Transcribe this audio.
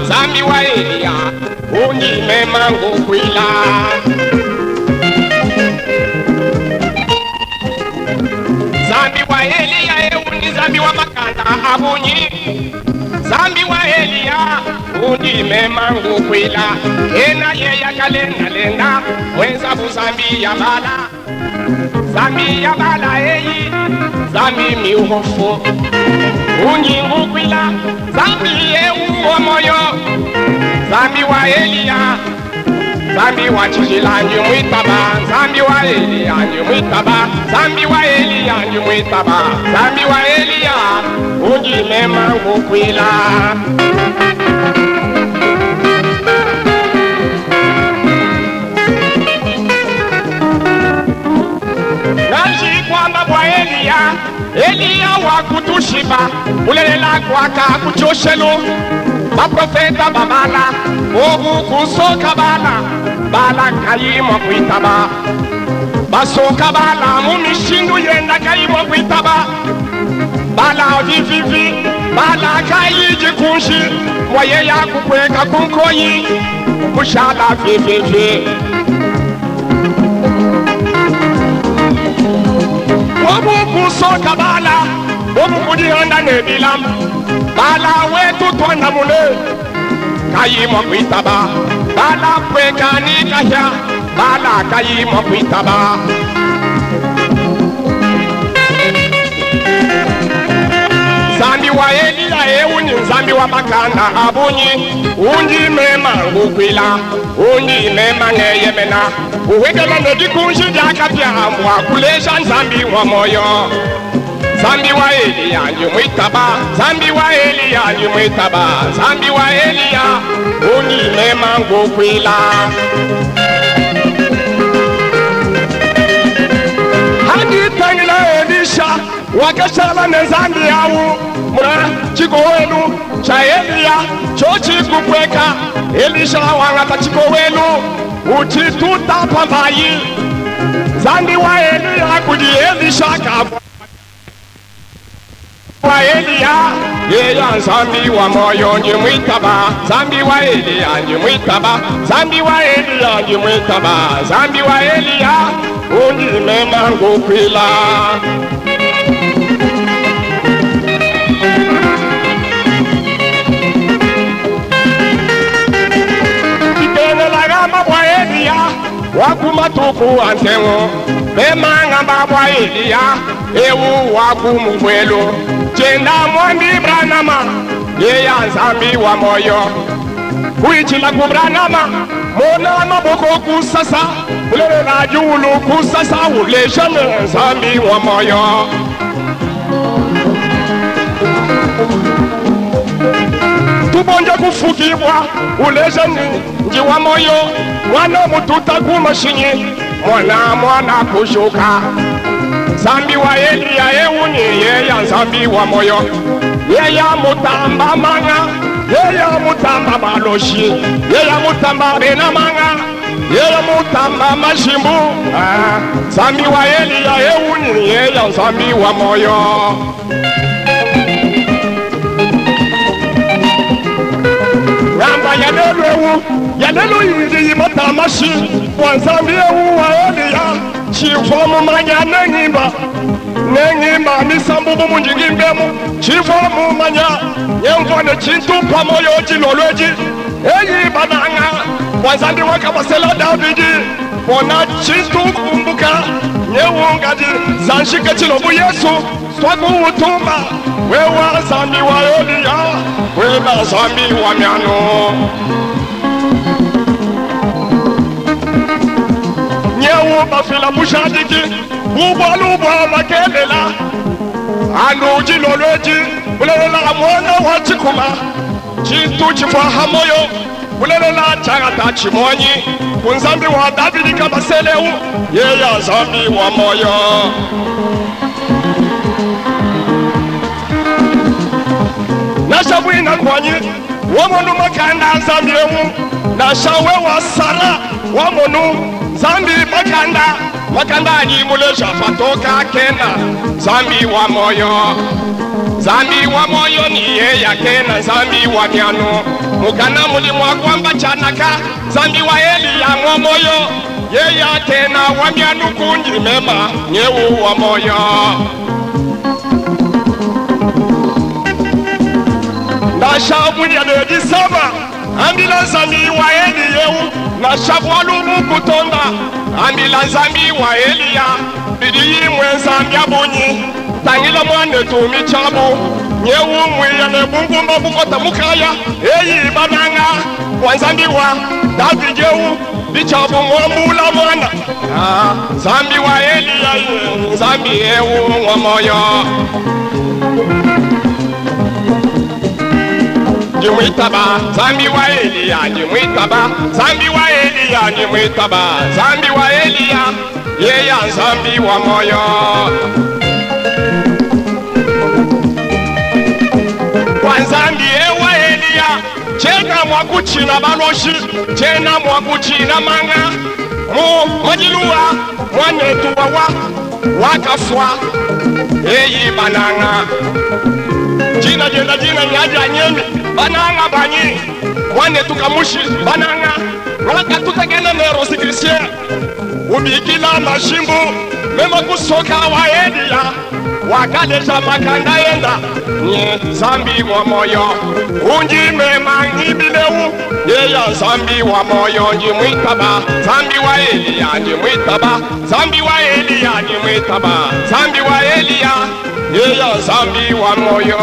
Zambi wa Elia, unyi memangu kwila. Zambi wa Elia, uni zambi wa makanda abunyi. Zambi wa Elia, unyi memangu kwila. Ena yeya kalenda lenda, mwenza bu zambi ya bala. Zambi ya bala eyi, zambi miuhofu. Unyi ngukwila, zambi yewu moyo. Zambi wa Elia, zambi wa Chijila njumwitaba. Zambi wa Elia njumwitaba. Zambi wa Elia njumwitaba. Zambi wa Elia, unyi mema ngukwila. Nashi kwamba bwa Elia, Elia wa kutushiba, ulelela kwaka kuchoshelu. Baprofeta babala, obu kusoka bala, bala kayimwa kuitaba. Basoka bala, mumishindu yenda kayimwa kuitaba. Bala vivivi, bala kayiji kunshi, mwaye ya kukweka kunkoyi, kushala vivivi. Obu kusoka bala, obu kudihanda nebilam. Bala wetu tuanda mune, kayimwa kuitaba. Bala kweka ni kahya, bala kayimwa kuitaba. Zambi wa Elia uni zambi wa makanda abunyi. Unji mema ngukwila, unji mema ngeyemena. Uwekela nedikunshi jakapya ambwa kulesha zambi wa moyo. Zambi wa Elia njumwitaba. Zambi wa Elia njumwitaba. Zambi wa Elia, unyi mema ngukwila. Hadi tangila Elisha, wakashala nezambi yawu. Mura chiko wenu, cha Elia, chochi kukweka. Elisha wangata chiko wenu, uchituta pambayi. Zambi wa Elia kudi Elisha kafu. Wa Elia, yeya zambi wa moyo njumwitaba. Zambi wa Elia njumwitaba. Zambi wa Elia njumwitaba. Zambi wa Elia, unyi mema ngukwila. Wakumatuku antengo, bemanga babwa Elia, ewu wakumubwelo. Chenda mwandi branama, yeya zambi wa moyo. Kuichila kubranama, mona maboko kusasa. Ulele na julu kusasa, uleshane zambi wa moyo. Tubonja kufukibwa, uleshane nji wa moyo. Mwana mututa kumashinye, mwana kushuka. Zambi wa Elia euni yeya zambi wa moyo. Yeya mutamba manga, yeya mutamba baloshi. Yeya mutamba bena manga, yeya mutamba mashimbu. Zambi wa Elia euni yeya zambi wa moyo. Ramba yadelu yidi matamashi. Wanzambi ewu wa Elia, chifomu manya nengimba misambubu munjingimbemu. Chifomu manya nyemvone chintu pamoyo jilolweji. Eyi bananga, wanzambi wakabasela Davidi. Bona chintu kumbuka, nyewungadi zanshike chilobu Yesu. Swaku utumba, wewa zambi wa Elia, wewa zambi wa miano. Nyewu bafila bushadiki, ubwa makelela. Anu jilolweji, ulelela mwana wachikuma. Chintu chifwa hamoyo, kulelela chagata chimonyi kunzambi wa David kabaseleu yeya zambi wa moyo nashabwina kwanyi wamonu makanda zambi ewu nashawe wa Sara wamonu zambi makanda anyimulesha patoka kena zambi wa moyo ni yeya kena zambi wa miano mukana mulimu wa kwamba chanaka zambi wa Eli ya moyo yeya kena wa mianu kunji mema nyewu wa moyo na shabu ya dedi saba ambila zambi wa Eli yewu na shabu alumu kutonda ambila zambi wa Eli ya bidiyi mwenzambi abunyi tangila mwane tumi chabu nyewu mwiya ne bungumba bukota mukaya eyi bananga wanzambi wa David yewu bichabu mwambula mwana zambi wa Eli ya zambi yewu wa moyo Jimwitaba zambi wa Eli ya jimwitaba zambi wa Eli ya jimwitaba zambi wa Eli ya yeya zambi wa moyo Wanzambi ewa Elia chena mwakuchina baloshi chena mwakuchina manga majiluwa mwanetuwa wakafwa eyi bananga jina nyaja nyemi bananga banyi mwanetuka mushi bananga walakatutegena nerosi krisyen ubikila mashimbu mema kusoka wa Elia wakaleja makanda yenda nye zambi wa moyo unji mema ngibileu yeya zambi wa moyo njimwitaba zambi wa Elia njimwitaba zambi wa Elia njimwitaba zambi wa Elia yeya zambi wa moyo